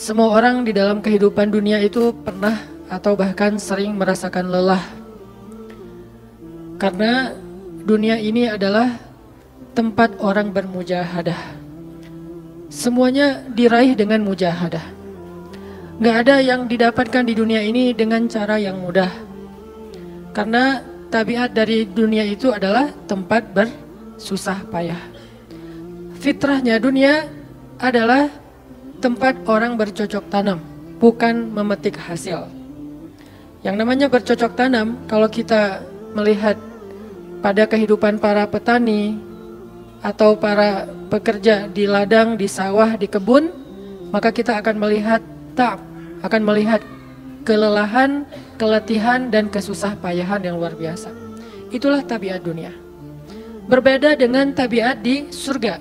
Semua orang di dalam kehidupan dunia itu pernah atau bahkan sering merasakan lelah. Karena dunia ini adalah tempat orang bermujahadah. Semuanya diraih dengan mujahadah. Gak ada yang didapatkan di dunia ini dengan cara yang mudah. Karena tabiat dari dunia itu adalah tempat bersusah payah. Fitrahnya dunia adalah tempat orang bercocok tanam, bukan memetik hasil. Yang namanya bercocok tanam, kalau kita melihat pada kehidupan para petani atau para pekerja di ladang, di sawah, di kebun, maka kita akan melihat akan melihat kelelahan, keletihan, dan kesusah payahan yang luar biasa. Itulah tabiat dunia. Berbeda dengan tabiat di surga.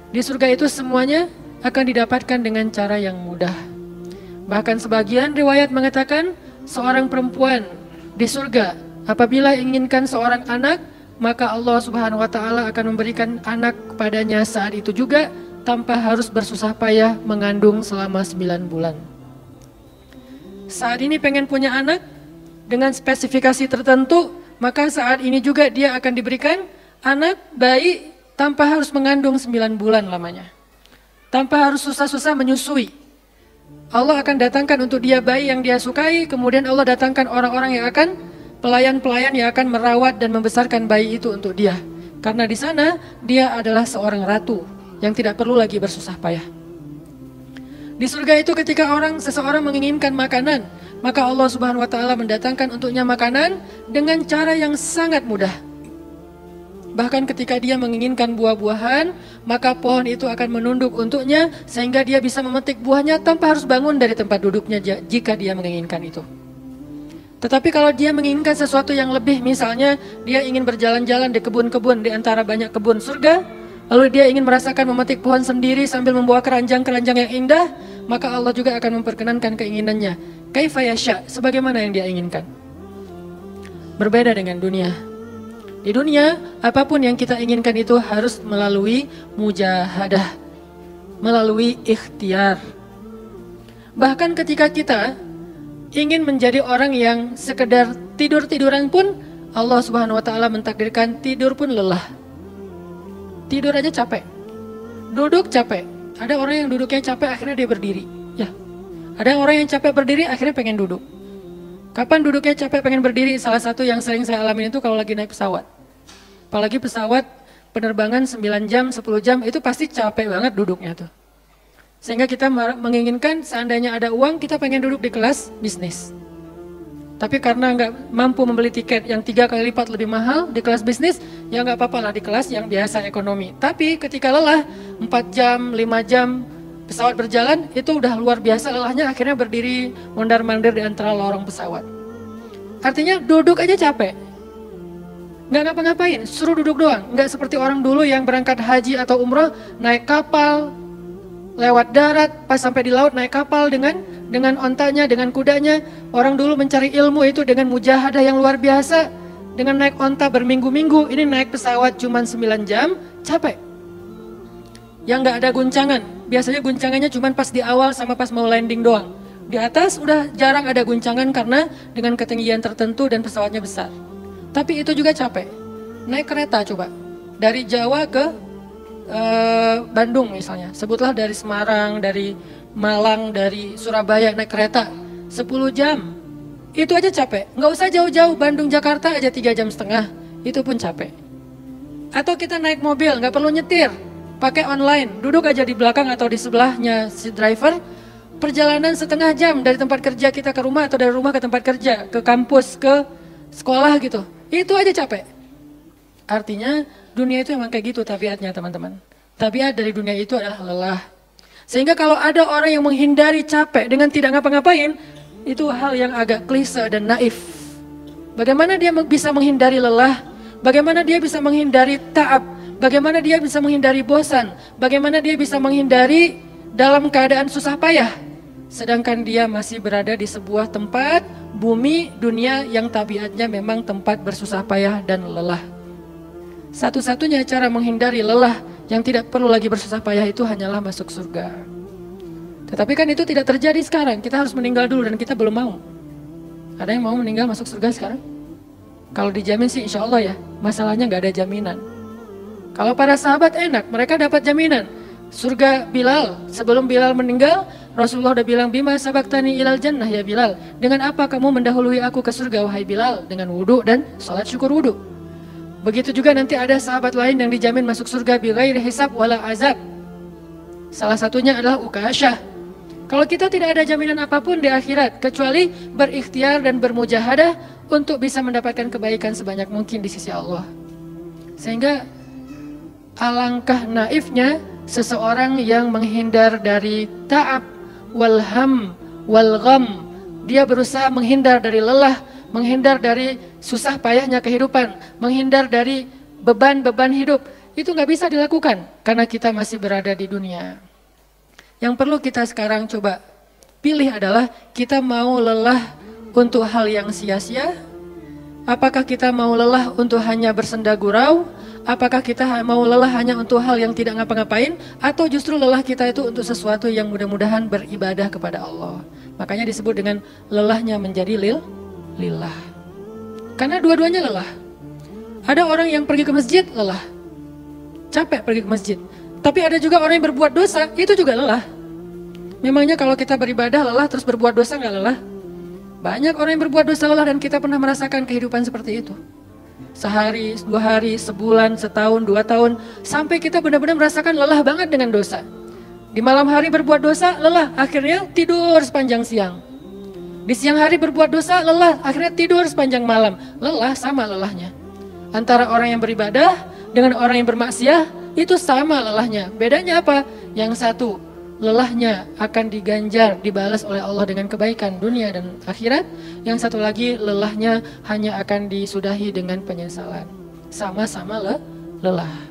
Di surga itu semuanya akan didapatkan dengan cara yang mudah. Bahkan sebagian riwayat mengatakan seorang perempuan di surga apabila inginkan seorang anak, maka Allah Subhanahu wa taala akan memberikan anak kepadanya saat itu juga tanpa harus bersusah payah mengandung selama 9 bulan. Saat ini pengen punya anak dengan spesifikasi tertentu, maka saat ini juga dia akan diberikan anak bayi tanpa harus mengandung 9 bulan lamanya. Tanpa harus susah-susah menyusui. Allah akan datangkan untuk dia bayi yang dia sukai, kemudian Allah datangkan orang-orang yang akan, pelayan-pelayan yang akan merawat dan membesarkan bayi itu untuk dia. Karena di sana dia adalah seorang ratu yang tidak perlu lagi bersusah payah. Di surga itu ketika seseorang menginginkan makanan, maka Allah Subhanahu wa taala mendatangkan untuknya makanan dengan cara yang sangat mudah. Bahkan ketika dia menginginkan buah-buahan, maka pohon itu akan menunduk untuknya sehingga dia bisa memetik buahnya tanpa harus bangun dari tempat duduknya jika dia menginginkan itu. Tetapi kalau dia menginginkan sesuatu yang lebih, misalnya dia ingin berjalan-jalan di kebun-kebun di antara banyak kebun surga, lalu dia ingin merasakan memetik pohon sendiri sambil membawa keranjang-keranjang yang indah, maka Allah juga akan memperkenankan keinginannya. Kaifa yasha, sebagaimana yang dia inginkan. Berbeda dengan dunia. Di dunia, apapun yang kita inginkan itu harus melalui mujahadah, melalui ikhtiar. Bahkan ketika kita ingin menjadi orang yang sekedar tidur-tiduran pun, Allah Subhanahu wa taala mentakdirkan tidur pun lelah. Tidur aja capek. Duduk capek. Ada orang yang duduknya capek akhirnya dia berdiri. Ya. Ada orang yang capek berdiri akhirnya pengen duduk. Kapan duduknya capek pengen berdiri? Salah satu yang sering saya alami itu kalau lagi naik pesawat. Apalagi pesawat penerbangan 9 jam, 10 jam, itu pasti capek banget duduknya tuh. Sehingga kita menginginkan seandainya ada uang, kita pengen duduk di kelas bisnis. Tapi karena nggak mampu membeli tiket yang 3 kali lipat lebih mahal di kelas bisnis, ya nggak apa-apa lah di kelas yang biasa ekonomi. Tapi ketika lelah, 4 jam, 5 jam, pesawat berjalan, itu udah luar biasa lelahnya, akhirnya berdiri mondar-mandir di antara lorong pesawat. Artinya duduk aja capek. Nggak ngapa-ngapain, suruh duduk doang. Nggak seperti orang dulu yang berangkat haji atau umrah, naik kapal, lewat darat, pas sampai di laut naik kapal dengan ontanya, dengan kudanya. Orang dulu mencari ilmu itu dengan mujahadah yang luar biasa. Dengan naik onta berminggu-minggu, ini naik pesawat cuma 9 jam, capek. Yang nggak ada guncangan. Biasanya guncangannya cuma pas di awal sama pas mau landing doang. Di atas udah jarang ada guncangan karena dengan ketinggian tertentu dan pesawatnya besar. Tapi itu juga capek. Naik kereta coba. Dari Jawa ke Bandung misalnya. Sebutlah dari Semarang, dari Malang, dari Surabaya naik kereta. 10 jam. Itu aja capek. Nggak usah jauh-jauh, Bandung Jakarta aja 3,5 jam. Itu pun capek. Atau kita naik mobil, nggak perlu nyetir. Pakai online, duduk aja di belakang atau di sebelahnya si driver, perjalanan setengah jam dari tempat kerja kita ke rumah atau dari rumah ke tempat kerja, ke kampus, ke sekolah gitu. Itu aja capek. Artinya dunia itu emang kayak gitu tabiatnya teman-teman. Tabiat dari dunia itu adalah lelah. Sehingga kalau ada orang yang menghindari capek dengan tidak ngapa-ngapain, itu hal yang agak klise dan naif. Bagaimana dia bisa menghindari lelah? Bagaimana dia bisa menghindari ta'ab? Bagaimana dia bisa menghindari bosan? Bagaimana dia bisa menghindari dalam keadaan susah payah? Sedangkan dia masih berada di sebuah tempat, bumi, dunia yang tabiatnya memang tempat bersusah payah dan lelah. Satu-satunya cara menghindari lelah yang tidak perlu lagi bersusah payah itu hanyalah masuk surga. Tetapi kan itu tidak terjadi sekarang. Kita harus meninggal dulu dan kita belum mau. Ada yang mau meninggal masuk surga sekarang? Kalau dijamin sih insya Allah ya. Masalahnya nggak ada jaminan. Kalau para sahabat enak, mereka dapat jaminan. Surga Bilal, sebelum Bilal meninggal, Rasulullah udah bilang, Bima sabaktani ilal jannah ya Bilal. Dengan apa kamu mendahului aku ke surga wahai Bilal? Dengan wudu dan salat syukur wudu. Begitu juga nanti ada sahabat lain yang dijamin masuk surga bighairi hisab wala azab. Salah satunya adalah Ukasyah. Kalau kita tidak ada jaminan apapun di akhirat, kecuali berikhtiar dan bermujahadah untuk bisa mendapatkan kebaikan sebanyak mungkin di sisi Allah. Sehingga alangkah naifnya seseorang yang menghindar dari ta'ab, walham, walgham. Dia berusaha menghindar dari lelah, menghindar dari susah payahnya kehidupan, menghindar dari beban-beban hidup. Itu nggak bisa dilakukan karena kita masih berada di dunia. Yang perlu kita sekarang coba pilih adalah kita mau lelah untuk hal yang sia-sia? Apakah kita mau lelah untuk hanya bersenda gurau? Apakah kita mau lelah hanya untuk hal yang tidak ngapa-ngapain? Atau justru lelah kita itu untuk sesuatu yang mudah-mudahan beribadah kepada Allah? Makanya disebut dengan lelahnya menjadi lillah. Karena dua-duanya lelah. Ada orang yang pergi ke masjid lelah, capek pergi ke masjid. Tapi ada juga orang yang berbuat dosa, itu juga lelah. Memangnya kalau kita beribadah lelah terus berbuat dosa nggak lelah? Banyak orang yang berbuat dosa lelah dan kita pernah merasakan kehidupan seperti itu. Sehari, 2 hari, sebulan, setahun, 2 tahun, sampai kita benar-benar merasakan lelah banget dengan dosa. Di malam hari berbuat dosa, lelah, akhirnya tidur sepanjang siang. Di siang hari berbuat dosa, lelah, akhirnya tidur sepanjang malam. Lelah sama lelahnya. Antara orang yang beribadah dengan orang yang bermaksiat, itu sama lelahnya. Bedanya apa? Yang satu, lelahnya akan diganjar, dibalas oleh Allah dengan kebaikan dunia dan akhirat. Yang satu lagi, lelahnya hanya akan disudahi dengan penyesalan. Sama-sama lelah.